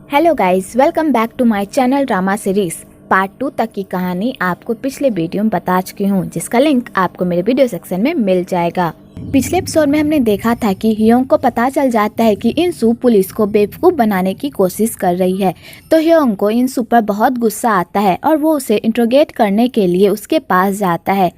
Hello guys, welcome back to my channel drama series. Part 2 तक की कहानी आपको पिछले वीडियो में बता चुकी हूँ, जिसका लिंक आपको मेरे वीडियो सेक्शन में मिल जाएगा। पिछले एपिसोड में हमने देखा था कि ह्योंग को पता चल जाता है कि इंसू पुलिस को बेवकूफ बनाने की कोशिश कर रही है। तो ह्योंग को इंसू पर बहुत गुस्सा आता है और वो उसे इंट्रोगेट करने के लिए उसके पास जाता है।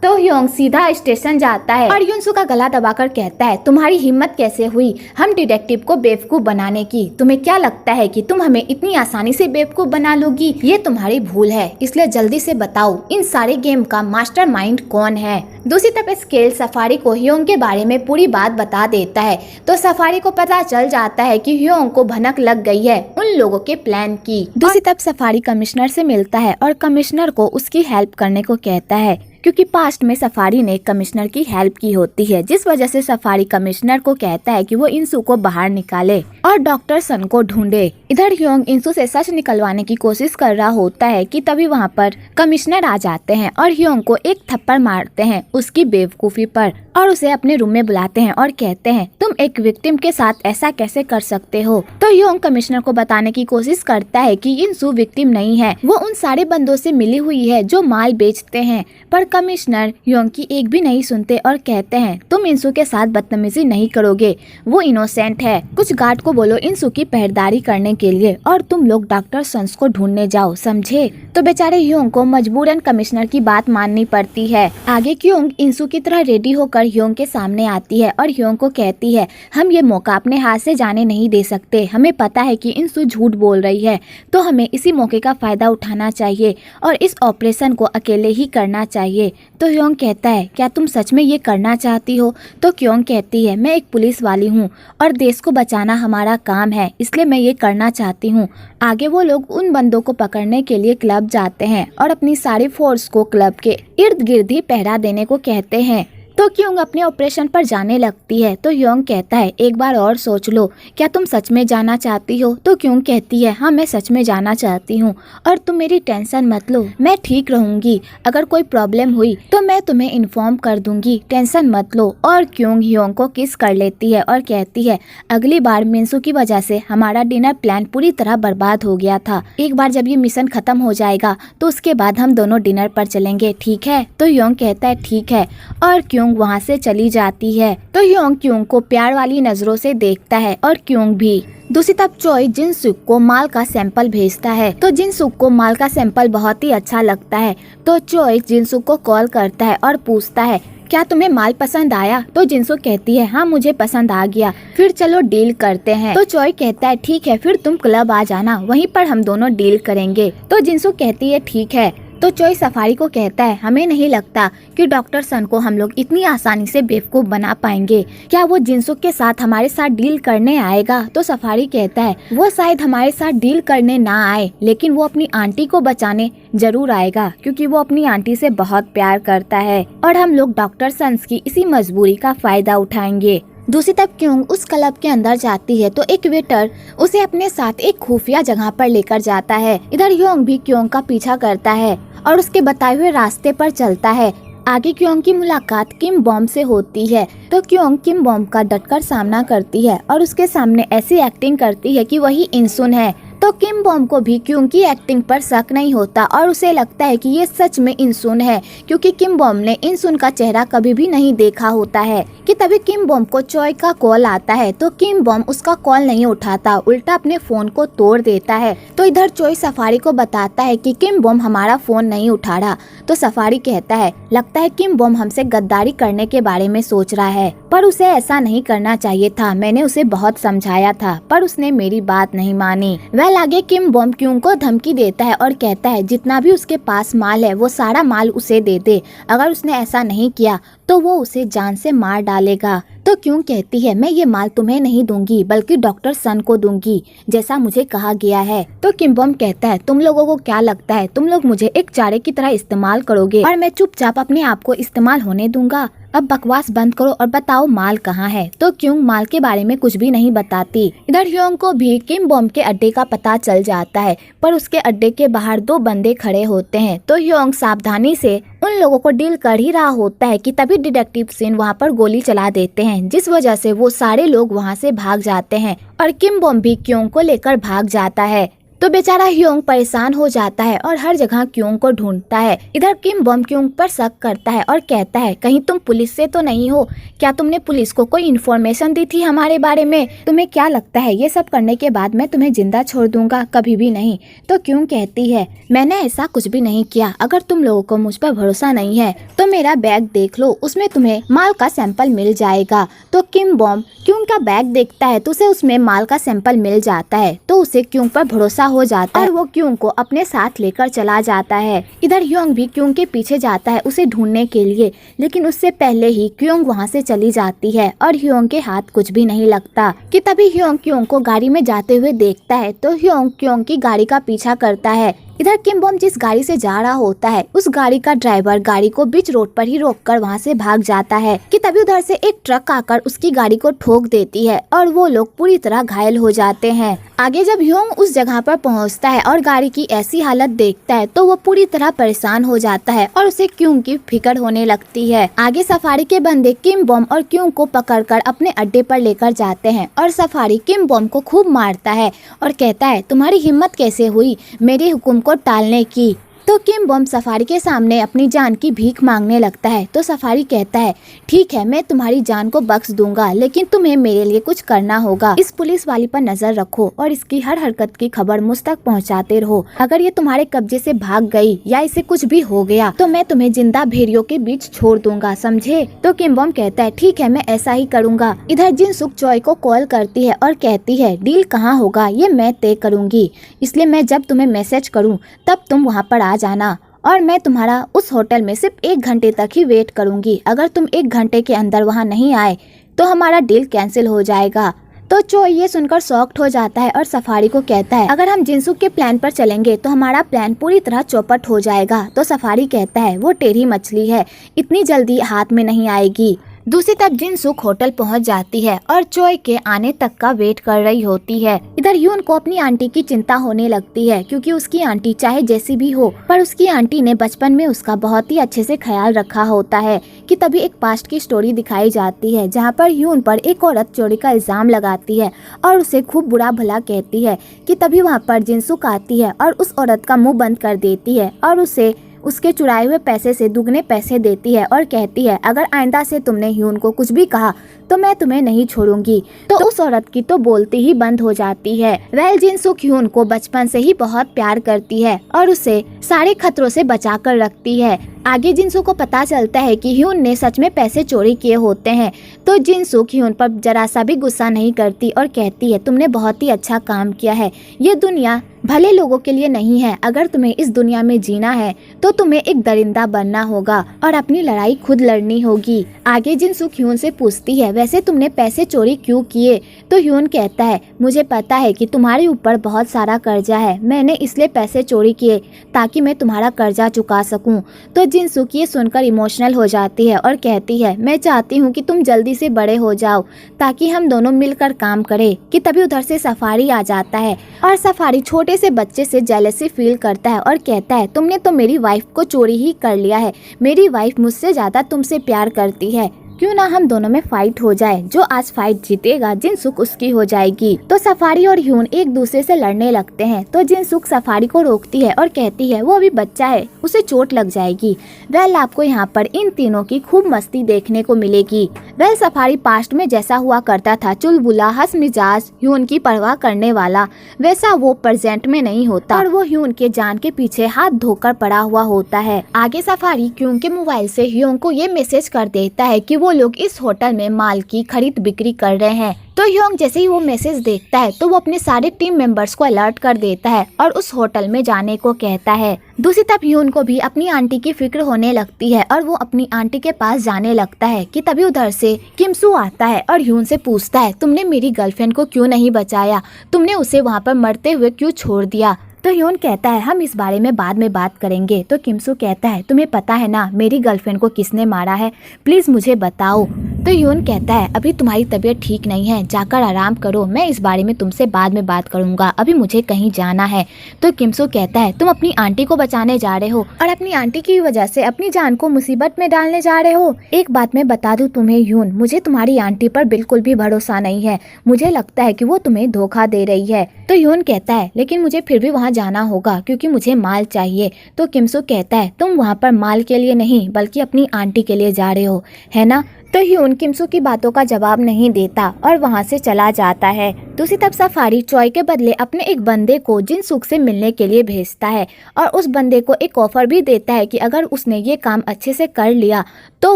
तो ह्योंग सीधा स्टेशन जाता है और युनसू का गला दबाकर कहता है, तुम्हारी हिम्मत कैसे हुई हम डिटेक्टिव को बेवकूफ बनाने की? तुम्हें क्या लगता है कि तुम हमें इतनी आसानी से बेवकूफ बना लोगी? ये तुम्हारी भूल है, इसलिए जल्दी से बताओ इन सारे गेम का मास्टरमाइंड कौन है? दूसरी तरफ स्केल सफारी को ह्योंग के बारे में पूरी बात बता देता है। तो सफारी को पता चल जाता है कि ह्योंग को भनक लग गई है उन लोगों के प्लान की। दूसरी तरफ सफारी कमिश्नर से मिलता है और कमिश्नर को उसकी हेल्प करने को कहता है, क्योंकि पास्ट में सफारी ने कमिश्नर की हेल्प की होती है, जिस वजह से सफारी कमिश्नर को कहता है कि वो इंसू को बाहर निकाले और डॉक्टर सन को ढूंढे। इधर ह्योंग इंसू से सच निकलवाने की कोशिश कर रहा होता है कि तभी वहाँ पर कमिश्नर आ जाते हैं और ह्योंग को एक थप्पड़ मारते हैं उसकी बेवकूफी पर और उसे अपने रूम में बुलाते हैं और कहते हैं, तुम एक विक्टिम के साथ ऐसा कैसे कर सकते हो? तो ह्योंग कमिश्नर को बताने की कोशिश करता है कि इंसू विक्टिम नहीं है, वो उन सारे बंदों से मिली हुई है जो माल बेचते हैं। पर कमिश्नर ह्योंग की एक भी नहीं सुनते और कहते हैं, तुम इंसू के साथ बदतमीजी नहीं करोगे, वो इनोसेंट है। कुछ गार्ड को बोलो इंसू की पहरेदारी करने के लिए और तुम लोग डॉक्टर सन्स को ढूंढने जाओ, समझे? तो बेचारे ह्योंग को मजबूरन कमिश्नर की बात माननी पड़ती है। आगे ह्योंग इंसू की तरह रेडी होकर ह्योंग के सामने आती है और ह्योंग को कहती है, हम ये मौका अपने हाथ से जाने नहीं दे सकते। हमें पता है कि इंसू झूठ बोल रही है, तो हमें इसी मौके का फायदा उठाना चाहिए और इस ऑपरेशन को अकेले ही करना चाहिए। तो ह्योंग कहता है, क्या तुम सच में ये करना चाहती हो? तो ह्योंग कहती है, मैं एक पुलिस वाली हूँ और देश को बचाना हमारा काम है, इसलिए मैं ये करना चाहती हूँ। आगे वो लोग उन बंदों को पकड़ने के लिए क्लब जाते हैं और अपनी सारी फोर्स को क्लब के इर्द गिर्द ही पहरा देने को कहते हैं। तो ह्योंग अपने ऑपरेशन पर जाने लगती है। तो ह्योंग कहता है, एक बार और सोच लो, क्या तुम सच में जाना चाहती हो? तो ह्योंग कहती है, हाँ मैं सच में जाना चाहती हूँ और तुम मेरी टेंशन मत लो, मैं ठीक रहूंगी। अगर कोई प्रॉब्लम हुई तो मैं तुम्हें इन्फॉर्म कर दूंगी, टेंशन मत लो। और ह्योंग को किस कर लेती है और कहती है, अगली बार मिंसू की वजह से हमारा डिनर प्लान पूरी तरह बर्बाद हो गया था। एक बार जब ये मिशन खत्म हो जाएगा तो उसके बाद हम दोनों डिनर पर चलेंगे, ठीक है? तो ह्योंग कहता है, ठीक है, और ह्योंग वहाँ से चली जाती है। तो ह्योंग को प्यार वाली नजरों से देखता है और ह्योंग भी। दूसरी तरफ चोई जिनसुक को माल का सैंपल भेजता है। तो जिनसुक को माल का सैंपल बहुत ही अच्छा लगता है। तो चोई जिनसुक को कॉल करता है और पूछता है, क्या तुम्हें माल पसंद आया? तो जिनसुक कहती है, हाँ मुझे पसंद आ गया, फिर चलो डील करते हैं। तो चोई कहता है, ठीक है, फिर तुम क्लब आ जाना, वहीं पर हम दोनों डील करेंगे। तो जिनसुक कहती है, ठीक है। तो चोई सफारी को कहता है, हमें नहीं लगता कि डॉक्टर सन को हम लोग इतनी आसानी से बेवकूफ बना पाएंगे। क्या वो जिनसुक के साथ हमारे साथ डील करने आएगा? तो सफारी कहता है, वो शायद हमारे साथ डील करने ना आए, लेकिन वो अपनी आंटी को बचाने जरूर आएगा, क्योंकि वो अपनी आंटी से बहुत प्यार करता है और हम लोग डॉक्टर सन्स की इसी मजबूरी का फायदा उठाएंगे। दूसरी तरफ ह्योंग उस क्लब के अंदर जाती है तो एक वेटर उसे अपने साथ एक खुफिया जगह पर लेकर जाता है। इधर ह्योंग भी ह्योंग का पीछा करता है और उसके बताए हुए रास्ते पर चलता है। आगे ह्योंग की मुलाकात किम बॉम्ब से होती है। तो ह्योंग किम बॉम्ब का डटकर सामना करती है और उसके सामने ऐसी एक्टिंग करती है कि वही इंसुन है। तो किम बॉम्ब को भी ह्योंग की एक्टिंग पर शक नहीं होता और उसे लगता है कि ये सच में इंसुन है, क्योंकि किम बॉम्ब ने इंसुन का चेहरा कभी भी नहीं देखा होता है। कि तभी किम बॉम्ब को चोई का कॉल आता है। तो किम बॉम्ब उसका कॉल नहीं उठाता, उल्टा अपने फोन को तोड़ देता है। तो इधर चोई सफारी को बताता है कि किम बॉम्ब हमारा फोन नहीं उठा रहा। तो सफारी कहता है, लगता है किम बॉम्ब हमसे गद्दारी करने के बारे में सोच रहा है, पर उसे ऐसा नहीं करना चाहिए था। मैंने उसे बहुत समझाया था पर उसने मेरी बात नहीं मानी। आगे किम बॉम्ब ह्योंग को धमकी देता है और कहता है, जितना भी उसके पास माल है वो सारा माल उसे दे दे, अगर उसने ऐसा नहीं किया तो वो उसे जान से मार डालेगा। तो ह्योंग कहती है, मैं ये माल तुम्हें नहीं दूंगी बल्कि डॉक्टर सन को दूंगी, जैसा मुझे कहा गया है। तो किम बॉम्ब कहता है, तुम लोगों को क्या लगता है तुम लोग मुझे एक चारे की तरह इस्तेमाल करोगे और मैं चुपचाप अपने आप को इस्तेमाल होने दूंगा? अब बकवास बंद करो और बताओ माल कहाँ है? तो ह्योंग माल के बारे में कुछ भी नहीं बताती। इधर ह्योंग को भी किम बॉम्ब के अड्डे का पता चल जाता है, पर उसके अड्डे के बाहर दो बंदे खड़े होते हैं। तो ह्योंग सावधानी से उन लोगों को डील कर ही रहा होता है कि तभी डिटेक्टिव सिन वहाँ पर गोली चला देते हैं, जिस वजह से वो सारे लोग वहाँ से भाग जाते हैं और किम बॉम भी क्योंग को लेकर भाग जाता है। तो बेचारा ह्योंग परेशान हो जाता है और हर जगह क्योंग को ढूंढता है। इधर किम बॉम क्योंग पर शक करता है और कहता है कहीं तुम पुलिस से तो नहीं हो, क्या तुमने पुलिस को कोई इन्फॉर्मेशन दी थी हमारे बारे में? तुम्हें क्या लगता है ये सब करने के बाद मैं तुम्हें जिंदा छोड़ दूंगा? कभी भी नहीं। तो क्यों कहती है मैंने ऐसा कुछ भी नहीं किया, अगर तुम लोगों को मुझ पर भरोसा नहीं है तो मेरा बैग देख लो, उसमें तुम्हें माल का सैंपल मिल जाएगा। तो किम बॉम क्यों का बैग देखता है तो उसे उसमें माल का सैंपल मिल जाता है, तो उसे क्यों पर भरोसा हो जाता है और वो क्यों को अपने साथ लेकर चला जाता है। इधर ह्योंग भी क्यों के पीछे जाता है उसे ढूंढने के लिए, लेकिन उससे पहले ही क्यों वहाँ से चली जाती है और ह्योंग के हाथ कुछ भी नहीं लगता कि तभी ह्योंग क्यों को गाड़ी में जाते हुए देखता है। तो ह्योंग क्यों की गाड़ी का पीछा करता है। इधर किम बॉम जिस गाड़ी से जा रहा होता है उस गाड़ी का ड्राइवर गाड़ी को बीच रोड पर ही रोककर वहाँ से भाग जाता है कि तभी उधर से एक ट्रक आकर उसकी गाड़ी को ठोक देती है और वो लोग पूरी तरह घायल हो जाते हैं। आगे जब ह्योंग उस जगह पर पहुँचता है और गाड़ी की ऐसी हालत देखता है तो वो पूरी तरह परेशान हो जाता है और उसे क्यों की फिक्र होने लगती है। आगे सफारी के बंदे किम बॉम और क्यों को पकड़कर अपने अड्डे पर लेकर जाते हैं और सफारी किम बॉम को खूब मारता है और कहता है तुम्हारी हिम्मत कैसे हुई मेरे हुक्म को टालने की। तो किम बॉम सफारी के सामने अपनी जान की भीख मांगने लगता है। तो सफारी कहता है ठीक है मैं तुम्हारी जान को बख्श दूंगा, लेकिन तुम्हें मेरे लिए कुछ करना होगा। इस पुलिस वाली पर नजर रखो और इसकी हर हरकत की खबर मुझ तक पहुंचाते रहो। अगर ये तुम्हारे कब्जे से भाग गई या इसे कुछ भी हो गया तो मैं तुम्हें जिंदा भेड़ियों के बीच छोड़ दूंगा, समझे? तो किम बॉम कहता है ठीक है मैं ऐसा ही करूँगा। इधर जिन सुक चॉय को कॉल करती है और कहती है डील कहाँ होगा ये मैं तय करूँगी, इसलिए मैं जब तुम्हें मैसेज करूँ तब तुम वहाँ पर आ जाना और मैं तुम्हारा उस होटल में सिर्फ 1 घंटे तक ही वेट करूंगी। अगर तुम 1 घंटे के अंदर वहां नहीं आए तो हमारा डील कैंसिल हो जाएगा। तो चोय ये सुनकर शॉक्ड हो जाता है और सफारी को कहता है अगर हम जिनसुक के प्लान पर चलेंगे तो हमारा प्लान पूरी तरह चौपट हो जाएगा। तो सफारी कहता है वो टेढ़ी मछली है, इतनी जल्दी हाथ में नहीं आएगी। दूसरी तरफ जिनसुक होटल पहुंच जाती है और चोय के आने तक का वेट कर रही होती है। इधर यून को अपनी आंटी की चिंता होने लगती है क्योंकि उसकी आंटी चाहे जैसी भी हो पर उसकी आंटी ने बचपन में उसका बहुत ही अच्छे से ख्याल रखा होता है। कि तभी एक पास्ट की स्टोरी दिखाई जाती है जहां पर यून पर एक औरत चोरी का इल्जाम लगाती है और उसे खूब बुरा भला कहती है। कि तभी वहाँ पर जिनसुक आती है और उस औरत का मुँह बंद कर देती है और उसे उसके चुराए हुए पैसे से दुगने पैसे देती है और कहती है अगर आइंदा से तुमने ह्यून को कुछ भी कहा तो मैं तुम्हें नहीं छोड़ूंगी। तो उस औरत की तो बोलती ही बंद हो जाती है। वेल जिनसुक ह्यून को बचपन से ही बहुत प्यार करती है और उसे सारे खतरों से बचा कर रखती है। आगे जिनसुक को पता चलता है कि ह्यून ने सच में पैसे चोरी किए होते हैं तो जिनसुक ह्यून पर जरा सा भी गुस्सा नहीं करती और कहती है तुमने बहुत ही अच्छा काम किया है, ये दुनिया भले लोगों के लिए नहीं है, अगर तुम्हें इस दुनिया में जीना है तो तुम्हें एक दरिंदा बनना होगा और अपनी लड़ाई खुद लड़नी होगी। आगे जिनसुक ह्यून से पूछती है वैसे तुमने पैसे चोरी क्यों किए? तो ह्यून कहता है मुझे पता है कि तुम्हारे ऊपर बहुत सारा कर्जा है, मैंने इसलिए पैसे चोरी किए ताकि मैं तुम्हारा कर्जा चुका सकूं। तो जिनसुक ये सुनकर इमोशनल हो जाती है और कहती है मैं चाहती हूँ कि तुम जल्दी से बड़े हो जाओ ताकि हम दोनों मिलकर काम करें। कि तभी उधर से सफारी आ जाता है और सफारी छोटे से बच्चे से जेलसी फील करता है और कहता है तुमने तो मेरी वाइफ को चोरी ही कर लिया है, मेरी वाइफ मुझसे ज्यादा तुमसे प्यार करती है, क्यों ना हम दोनों में फाइट हो जाए, जो आज फाइट जीतेगा जिनसुक उसकी हो जाएगी। तो सफारी और ह्यून एक दूसरे से लड़ने लगते हैं तो जिनसुक सफारी को रोकती है और कहती है वो अभी बच्चा है, उसे चोट लग जाएगी। वेल आपको यहाँ पर इन तीनों की खूब मस्ती देखने को मिलेगी। वेल सफारी पास्ट में जैसा हुआ करता था, चुलबुला हंस मिजाज ह्यून की परवाह करने वाला, वैसा वो प्रेजेंट में नहीं होता और वो ह्यून के जान के पीछे हाथ धोकर पड़ा हुआ होता है। आगे सफारी ह्यून के मोबाइल से ह्यून को ये मैसेज कर देता है कि वो लोग इस होटल में माल की खरीद बिक्री कर रहे हैं। तो ह्योंग जैसे ही वो मैसेज देखता है तो वो अपने सारे टीम मेंबर्स को अलर्ट कर देता है और उस होटल में जाने को कहता है। दूसरी तरफ ह्यून को भी अपनी आंटी की फिक्र होने लगती है और वो अपनी आंटी के पास जाने लगता है। कि तभी उधर से किमसू आता है और ह्यून से पूछता है तुमने मेरी गर्लफ्रेंड को क्यों नहीं बचाया, तुमने उसे वहाँ पर मरते हुए क्यों छोड़ दिया? तो ह्यून कहता है हम इस बारे में बाद में बात करेंगे। तो किमसू कहता है तुम्हें पता है ना मेरी गर्लफ्रेंड को किसने मारा है, प्लीज मुझे बताओ। तो ह्यून कहता है अभी तुम्हारी तबीयत ठीक नहीं है, जाकर आराम करो, मैं इस बारे में तुमसे बाद में बात करूंगा, अभी मुझे कहीं जाना है। तो किम सू कहता है तुम अपनी आंटी को बचाने जा रहे हो और अपनी आंटी की वजह से अपनी जान को मुसीबत में डालने जा रहे हो। एक बात मैं बता दूं तुम्हें ह्यून, मुझे तुम्हारी आंटी पर बिल्कुल भी भरोसा नहीं है, मुझे लगता है कि वो तुम्हें धोखा दे रही है। तो ह्यून कहता है लेकिन मुझे फिर भी वहाँ जाना होगा क्योंकि मुझे माल चाहिए। तो किम सू कहता है तुम वहाँ पर माल के लिए नहीं बल्कि अपनी आंटी के लिए जा रहे हो, है ना। तो ह्यून किम सू की बातों का जवाब नहीं देता और वहाँ से चला जाता है। दूसरी तरफ सफारी चॉय के बदले अपने एक बंदे को जिन सुख से मिलने के लिए भेजता है और उस बंदे को एक ऑफर भी देता है कि अगर उसने ये काम अच्छे से कर लिया तो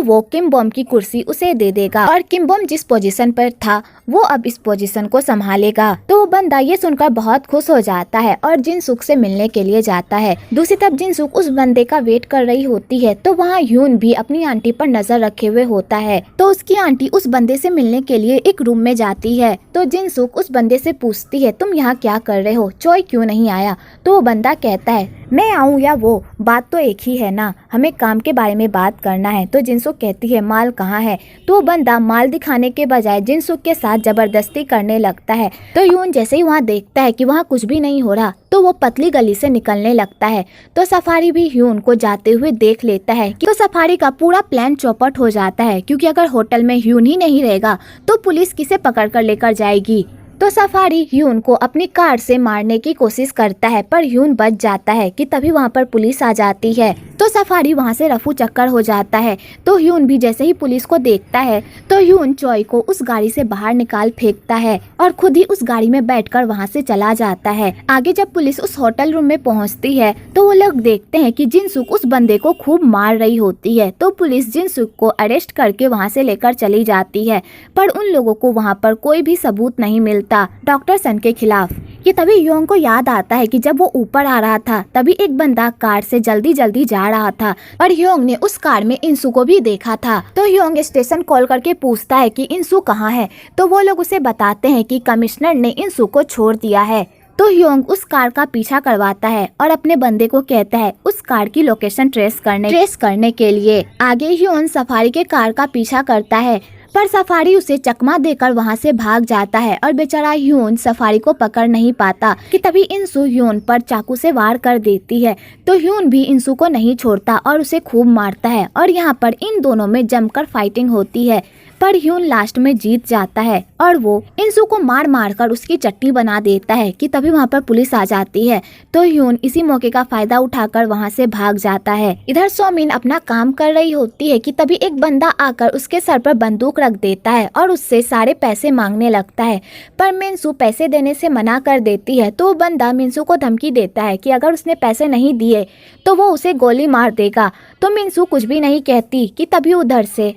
वो किम बॉम की कुर्सी उसे दे देगा और किम बॉम जिस पोजीशन पर था वो अब इस पोजीशन को संभालेगा। तो वो बंदा ये सुनकर बहुत खुश हो जाता है और जिन सुख से मिलने के लिए जाता है। दूसरी तरफ जिन सुख उस बंदे का वेट कर रही होती है तो वहाँ ह्यून भी अपनी आंटी पर नजर रखे हुए होता है। तो उसकी आंटी उस बंदे से मिलने के लिए एक रूम में जाती है। तो जिन सुख उस बंदे से पूछती है तुम यहाँ क्या कर रहे हो, चॉय क्यों नहीं आया। तो वो बंदा कहता है मैं आऊँ या वो, बात तो एक ही है ना, हमें काम के बारे में बात करना है। तो जिनसुक कहती है माल कहाँ है। तो वो बंदा माल दिखाने के बजाय जिनसुक के साथ जबरदस्ती करने लगता है। तो ह्यून जैसे ही वहाँ देखता है कि वहाँ कुछ भी नहीं हो रहा तो वो पतली गली से निकलने लगता है। तो सफारी भी ह्यून को जाते हुए देख लेता है तो सफारी का पूरा प्लान चौपट हो जाता है क्योंकि अगर होटल में ह्यून ही नहीं रहेगा तो पुलिस किसे पकड़ कर लेकर जाएगी। तो सफारी ह्यून को अपनी कार से मारने की कोशिश करता है पर ह्यून बच जाता है कि तभी वहाँ पर पुलिस आ जाती है। तो सफारी वहाँ से रफू चक्कर हो जाता है। तो ह्यून भी जैसे ही पुलिस को देखता है तो ह्यून चॉय को उस गाड़ी से बाहर निकाल फेंकता है और खुद ही उस गाड़ी में बैठकर वहाँ से चला जाता है। आगे जब पुलिस उस होटल रूम में पहुँचती है तो वो लोग देखते हैं कि जिनसुक उस बंदे को खूब मार रही होती है। तो पुलिस जिनसुक को अरेस्ट करके वहाँ से लेकर चली जाती है पर उन लोगों को वहाँ पर कोई भी सबूत नहीं मिलता डॉक्टर सन के खिलाफ। ये तभी योंग को याद आता है कि जब वो ऊपर आ रहा था तभी एक बंदा कार से जल्दी जल्दी जा रहा था और योंग ने उस कार में इंसू को भी देखा था। तो योंग स्टेशन कॉल करके पूछता है कि इंसू कहाँ है। तो वो लोग उसे बताते हैं कि कमिश्नर ने इंसू को छोड़ दिया है। तो ह्योंग उस कार का पीछा करवाता है और अपने बंदे को कहता है उस कार की लोकेशन ट्रेस करने के लिए। आगे ह्योन सफारी के कार का पीछा करता है पर सफारी उसे चकमा देकर वहां से भाग जाता है और बेचारा ह्यून सफारी को पकड़ नहीं पाता कि तभी इंसू ह्यून पर चाकू से वार कर देती है। तो ह्यून भी इंसू को नहीं छोड़ता और उसे खूब मारता है और यहाँ पर इन दोनों में जमकर फाइटिंग होती है पर ह्यून लास्ट में जीत जाता है और वो इंसू को मार मार कर उसकी चट्टी बना देता है कि तभी वहाँ पर पुलिस आ जाती है। तो ह्यून इसी मौके का फायदा उठाकर वहाँ से भाग जाता है। इधर सोमिन अपना काम कर रही होती है कि तभी एक बंदा आकर उसके सर पर बंदूक रख देता है और उससे सारे पैसे मांगने लगता है पर मिंसू पैसे देने से मना कर देती है। तो बंदा मिंसू को धमकी देता है कि अगर उसने पैसे नहीं दिए तो वो उसे गोली मार देगा। तो मिंसू कुछ भी नहीं कहती कि तभी उधर से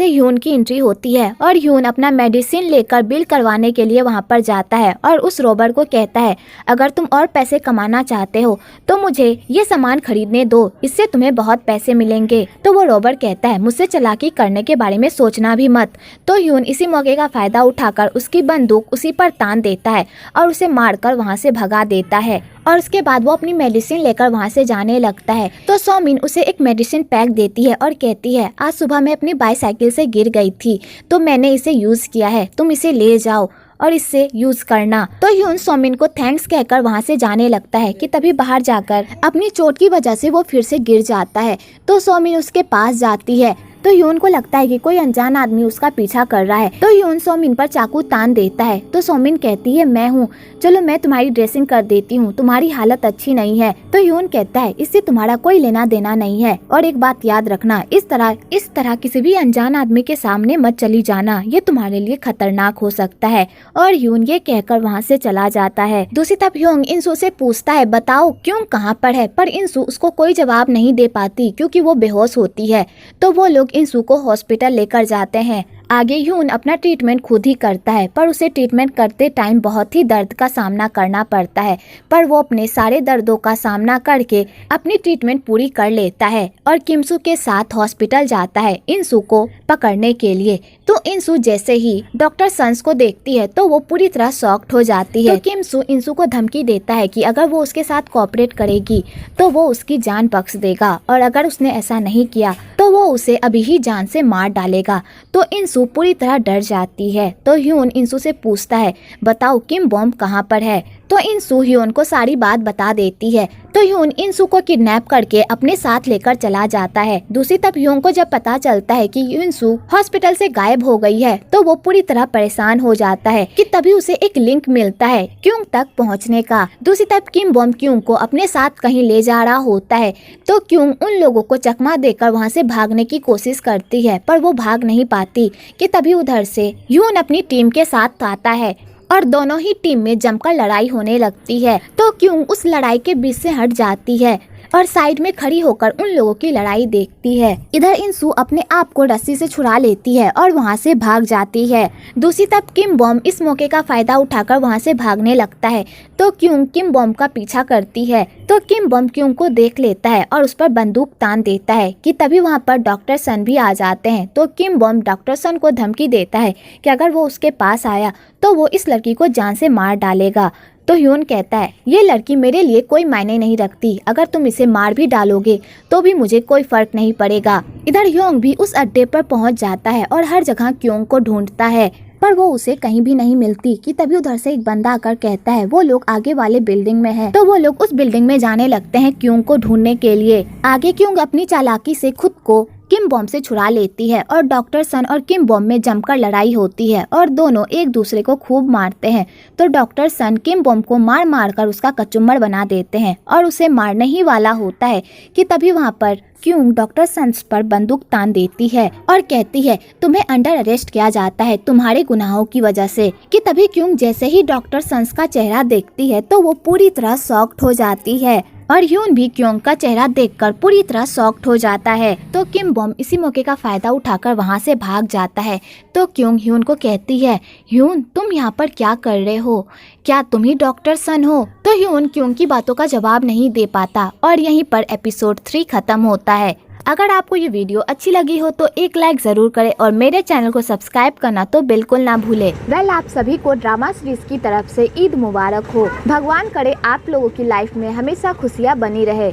ह्यून की एंट्री होती है और ह्यून अपना मेडिसिन लेकर बिल करवाने के लिए वहां पर जाता है और उस रोबर को कहता है अगर तुम और पैसे कमाना चाहते हो तो मुझे ये सामान खरीदने दो, इससे तुम्हें बहुत पैसे मिलेंगे। तो वो रोबर कहता है मुझसे चालाकी करने के बारे में सोचना भी मत। तो ह्यून इसी मौके का फायदा उठाकर उसकी बंदूक उसी पर तान देता है और उसे मारकर वहां से भगा देता है और उसके बाद वो अपनी मेडिसिन लेकर वहां से जाने लगता है। तो सोमिन उसे एक मेडिसिन पैक देती है और कहती है आज सुबह मैं अपनी बाईसाइकिल से गिर गई थी तो मैंने इसे यूज किया है, तुम इसे ले जाओ और इससे यूज करना। तो ह्यून सोमिन को थैंक्स कहकर वहां से जाने लगता है कि तभी बाहर जाकर अपनी चोट की वजह से वो फिर से गिर जाता है। तो सोमिन उसके पास जाती है तो ह्यून को लगता है कि कोई अनजान आदमी उसका पीछा कर रहा है। तो ह्यून सोमिन पर चाकू तान देता है। तो सोमिन कहती है मैं हूँ, चलो मैं तुम्हारी ड्रेसिंग कर देती हूँ, तुम्हारी हालत अच्छी नहीं है। तो ह्यून कहता है इससे तुम्हारा कोई लेना देना नहीं है और एक बात याद रखना, इस तरह किसी भी अनजान आदमी के सामने मत चली जाना, ये तुम्हारे लिए खतरनाक हो सकता है। और ह्यून ये कहकर वहाँ से चला जाता है। दूसरी तरफ ह्योंग इंसू से पूछता है बताओ क्यों कहाँ पर है, पर इंसू उसको कोई जवाब नहीं दे पाती क्योंकि वो बेहोश होती है। तो वो लोग इंसू को हॉस्पिटल लेकर जाते हैं। आगे ह्यून अपना ट्रीटमेंट खुद ही करता है, पर उसे ट्रीटमेंट करते टाइम बहुत ही दर्द का सामना करना पड़ता है, पर वो अपने सारे दर्दों का सामना करके अपनी ट्रीटमेंट पूरी कर लेता है और किमसू के साथ हॉस्पिटल जाता है इंसू को पकड़ने के लिए। तो इंसू जैसे ही डॉक्टर सन्स को देखती है तो वो पूरी तरह शॉक्ड हो जाती है। तो किमसू इंसू को धमकी देता है कि अगर वो उसके साथ कोऑपरेट करेगी तो वो उसकी जान बख्श देगा, और अगर उसने ऐसा नहीं किया तो वो उसे अभी ही जान से मार डालेगा। तो इंसू पूरी तरह डर जाती है। तो ह्यून इंसू से पूछता है, बताओ किम बॉम्ब कहाँ पर है। तो इंसू ह्यून को सारी बात बता देती है। तो ह्यून इंसू को किडनैप करके अपने साथ लेकर चला जाता है। दूसरी तरफ ह्यून को जब पता चलता है कि इंसू हॉस्पिटल से गायब हो गई है तो वो पूरी तरह परेशान हो जाता है कि तभी उसे एक लिंक मिलता है क्यूंग तक पहुंचने का। दूसरी तरफ किम बॉम्ब क्यूंग को अपने साथ कहीं ले जा रहा होता है। तो क्यूंग उन लोगों को चकमा देकर वहाँ से भागने की कोशिश करती है, पर वो भाग नहीं पाती कि तभी उधर से ह्यून अपनी टीम के साथ आता है और दोनों ही टीम में जमकर लड़ाई होने लगती है। तो क्यों उस लड़ाई के बीच से हट जाती है और साइड में खड़ी होकर उन लोगों की लड़ाई देखती है। इधर इंसू अपने आप को रस्सी से छुड़ा लेती है और वहाँ से भाग जाती है। दूसरी तरफ किम बॉम्ब इस मौके का फायदा उठाकर वहाँ से भागने लगता है। तो क्यों किम बॉम्ब का पीछा करती है। तो किम बॉम्ब क्यों को देख लेता है और उस पर बंदूक तान देता है कि तभी वहाँ पर डॉक्टर सन भी आ जाते हैं। तो किम बॉम्ब डॉक्टर सन को धमकी देता है कि अगर वो उसके पास आया तो वो इस लड़की को जान से मार डालेगा। तो ह्यून कहता है, ये लड़की मेरे लिए कोई मायने नहीं रखती, अगर तुम इसे मार भी डालोगे तो भी मुझे कोई फर्क नहीं पड़ेगा। इधर ह्योंग भी उस अड्डे पर पहुंच जाता है और हर जगह क्योंग को ढूंढता है, पर वो उसे कहीं भी नहीं मिलती कि तभी उधर से एक बंदा आकर कहता है वो लोग आगे वाले बिल्डिंग में है। तो वो लोग उस बिल्डिंग में जाने लगते हैं क्योंग को ढूंढने के लिए। आगे क्योंग अपनी चालाकी से खुद को किम बॉम्ब से छुड़ा लेती है और डॉक्टर सन और किम बॉम्ब में जमकर लड़ाई होती है और दोनों एक दूसरे को खूब मारते हैं। तो डॉक्टर सन किम बॉम्ब को मार मार कर उसका कचुम्बर बना देते हैं और उसे मारने ही वाला होता है कि तभी वहाँ पर क्यों डॉक्टर सन्स पर बंदूक तान देती है और कहती है तुम्हें अंडर अरेस्ट किया जाता है तुम्हारे गुनाहों की वजह से। कि तभी क्यों जैसे ही डॉक्टर सन्स का चेहरा देखती है तो वो पूरी तरह शॉक्ड हो जाती है और ह्यून भी क्योंग का चेहरा देखकर पूरी तरह शॉक्ड हो जाता है। तो किम बॉम्ब इसी मौके का फायदा उठाकर वहाँ से भाग जाता है। तो क्योंग ह्यून को कहती है, ह्यून तुम यहाँ पर क्या कर रहे हो, क्या तुम ही डॉक्टर सन हो। तो ह्यून क्योंग की बातों का जवाब नहीं दे पाता और यहीं पर एपिसोड 3 खत्म होता है। अगर आपको ये वीडियो अच्छी लगी हो तो एक लाइक जरूर करें और मेरे चैनल को सब्सक्राइब करना तो बिल्कुल ना भूले। आप सभी को ड्रामा सीरीज की तरफ से ईद मुबारक हो। भगवान करे आप लोगों की लाइफ में हमेशा खुशियाँ बनी रहे।